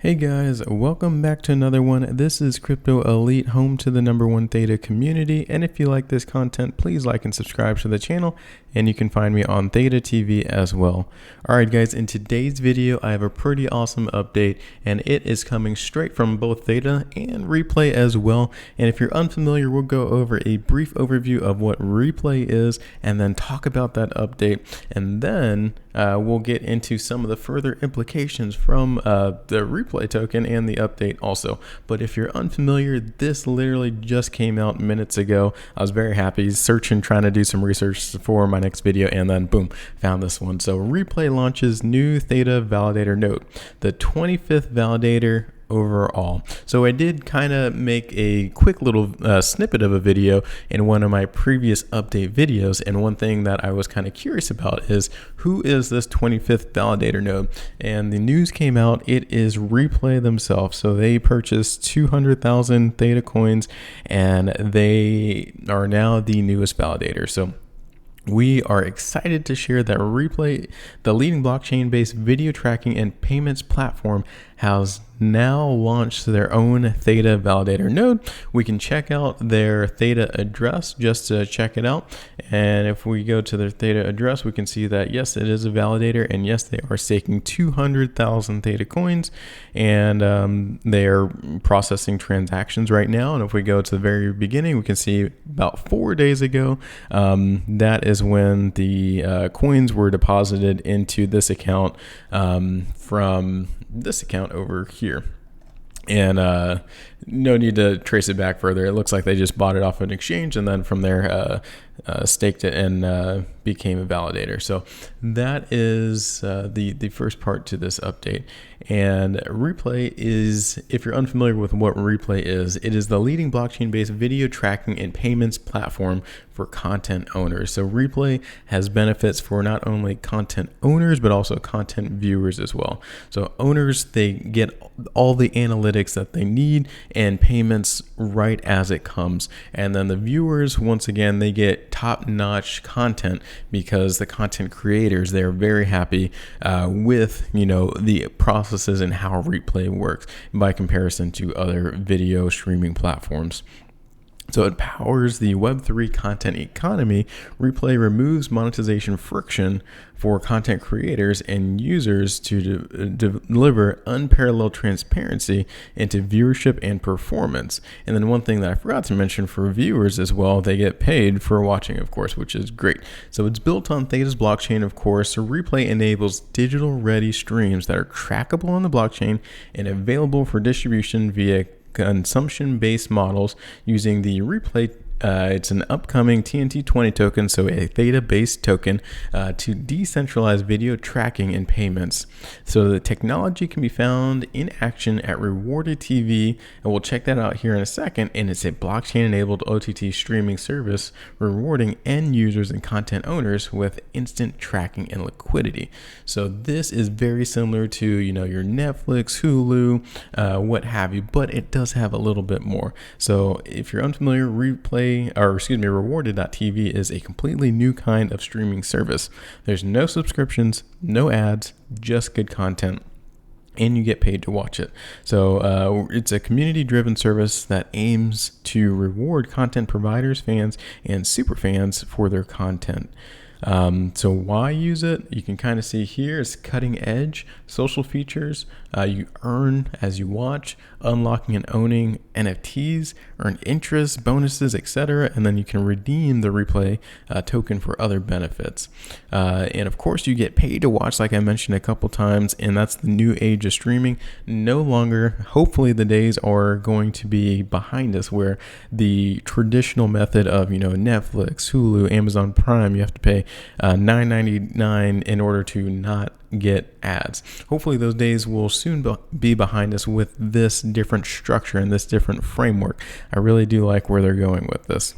Hey guys, welcome back to another one. This is Crypto Elite, home to the #1 Theta community. And if you like this content, please like and subscribe to the channel. And you can find me on Theta TV as well. Alright guys, in today's video, I have a pretty awesome update. And it is coming straight from both Theta and Replay as well. And if you're unfamiliar, we'll go over a brief overview of what Replay is. And then talk about that update. And then we'll get into some of the further implications from the Replay token and the update also. But if you're unfamiliar, this literally just came out minutes ago. I was very happy searching, trying to do some research for my next video, and then boom, found this one. So Replay launches new Theta validator node, the 25th validator overall. So I did kind of make a quick little snippet of a video in one of my previous update videos, and one thing that I was kind of curious about is who is this 25th validator node. And the news came out, it is Replay themselves. So they purchased 200,000 Theta coins and they are now the newest validator. So we are excited to share that Replay, the leading blockchain-based video tracking and payments platform, has now launched their own Theta validator node. We can check out their Theta address just to check it out. And if we go to their Theta address, we can see that yes, it is a validator, and yes, they are staking 200,000 Theta coins, and they are processing transactions right now. And if we go to the very beginning, we can see about 4 days ago, that is when the coins were deposited into this account from this account over here. And no need to trace it back further. It looks like they just bought it off an exchange, and then from there staked it and became a validator. So that is the first part to this update. And Replay is, if you're unfamiliar with what Replay is, it is the leading blockchain-based video tracking and payments platform for content owners. So Replay has benefits for not only content owners, but also content viewers as well. So owners, they get all the analytics that they need and payments right as it comes. And then the viewers, once again, they get top-notch content because the content creators, they're very happy with, the processes and how Replay works by comparison to other video streaming platforms. So it powers the Web3 content economy. Replay removes monetization friction for content creators and users to deliver unparalleled transparency into viewership and performance. And then one thing that I forgot to mention for viewers as well, they get paid for watching, of course, which is great. So it's built on Theta's blockchain, of course. So Replay enables digital-ready streams that are trackable on the blockchain and available for distribution via consumption-based models using the Replay. It's an upcoming TNT20 token, so a Theta-based token to decentralize video tracking and payments. So the technology can be found in action at Rewarded TV, and we'll check that out here in a second. And it's a blockchain-enabled OTT streaming service rewarding end users and content owners with instant tracking and liquidity. So this is very similar to your Netflix, Hulu, what have you, but it does have a little bit more. So if you're unfamiliar, Rewarded.tv is a completely new kind of streaming service. There's no subscriptions, no ads, just good content, and you get paid to watch it. So it's a community-driven service that aims to reward content providers, fans, and super fans for their content. So why use it? You can kind of see here is cutting edge social features. You earn as you watch, unlocking and owning NFTs, earn interest, bonuses, etc. And then you can redeem the Replay token for other benefits. And of course, you get paid to watch, like I mentioned a couple times, and that's the new age of streaming. No longer, hopefully the days are going to be behind us where the traditional method of, Netflix, Hulu, Amazon Prime, you have to pay $9.99 in order to not get ads. Hopefully those days will soon be behind us with this different structure and this different framework. I really do like where they're going with this.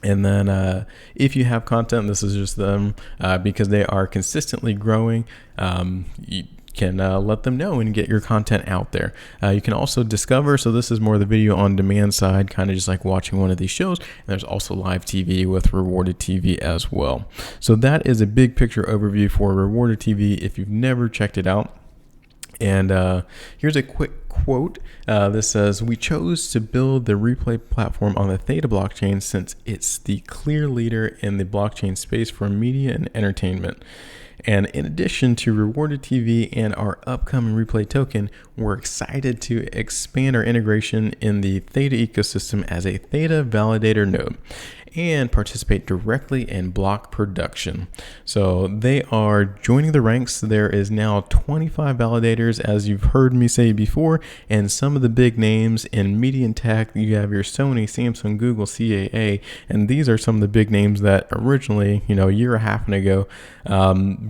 And then if you have content, this is just them because they are consistently growing. You can let them know and get your content out there. You can also discover, so this is more the video on demand side, kind of just like watching one of these shows. And there's also live TV with Rewarded TV as well. So that is a big picture overview for Rewarded TV if you've never checked it out. And here's a quick quote. This says, "We chose to build the replay platform on the Theta blockchain since it's the clear leader in the blockchain space for media and entertainment. And in addition to Rewarded TV and our upcoming replay token, we're excited to expand our integration in the Theta ecosystem as a Theta validator node and participate directly in block production." So they are joining the ranks. There is now 25 validators, as you've heard me say before, and some of the big names in media and tech. You have your Sony, Samsung, Google, CAA, and these are some of the big names that originally, a year and a half ago,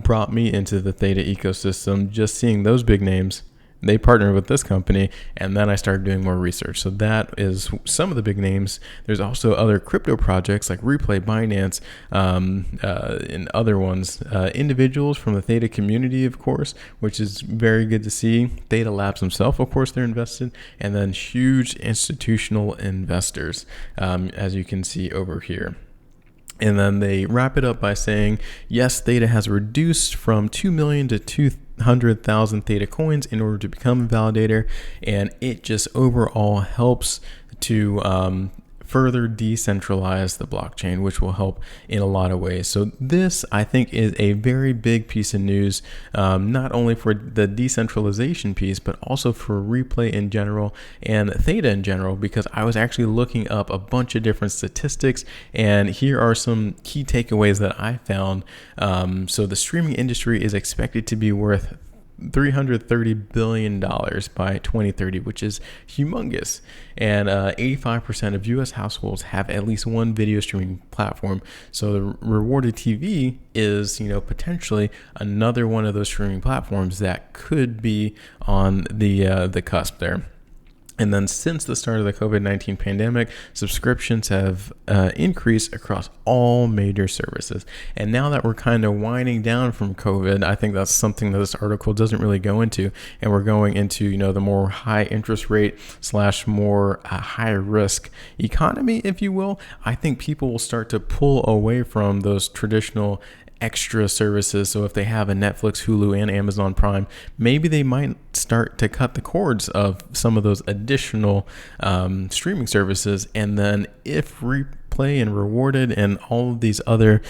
brought me into the Theta ecosystem. Just seeing those big names, they partnered with this company, and then I started doing more research. So that is some of the big names. There's also other crypto projects like Replay, Binance, and other ones. Individuals from the Theta community, of course, which is very good to see. Theta Labs himself, of course, they're invested, and then huge institutional investors, as you can see over here. And then they wrap it up by saying, yes, Theta has reduced from 2 million to 200,000 Theta coins in order to become a validator. And it just overall helps to further decentralize the blockchain, which will help in a lot of ways. So this, I think, is a very big piece of news, not only for the decentralization piece, but also for Replay in general and Theta in general, because I was actually looking up a bunch of different statistics, and here are some key takeaways that I found. So the streaming industry is expected to be worth $330 billion by 2030, which is humongous. And 85% of US households have at least one video streaming platform. So the Rewarded TV is, potentially another one of those streaming platforms that could be on the cusp there. And then since the start of the COVID-19 pandemic, subscriptions have increased across all major services. And now that we're kind of winding down from COVID, I think that's something that this article doesn't really go into. And we're going into, the more high interest rate / more high risk economy, if you will. I think people will start to pull away from those traditional extra services. So if they have a Netflix, Hulu, and Amazon Prime, maybe they might start to cut the cords of some of those additional streaming services. And then if Replay and Rewarded and all of these other,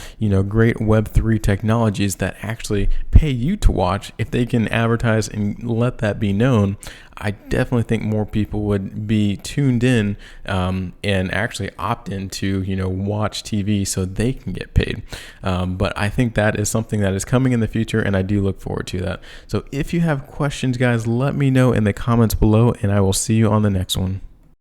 great Web3 technologies that actually pay you to watch, if they can advertise and let that be known, I definitely think more people would be tuned in and actually opt in to, watch TV so they can get paid. But I think that is something that is coming in the future, and I do look forward to that. So if you have questions, guys, let me know in the comments below, and I will see you on the next one.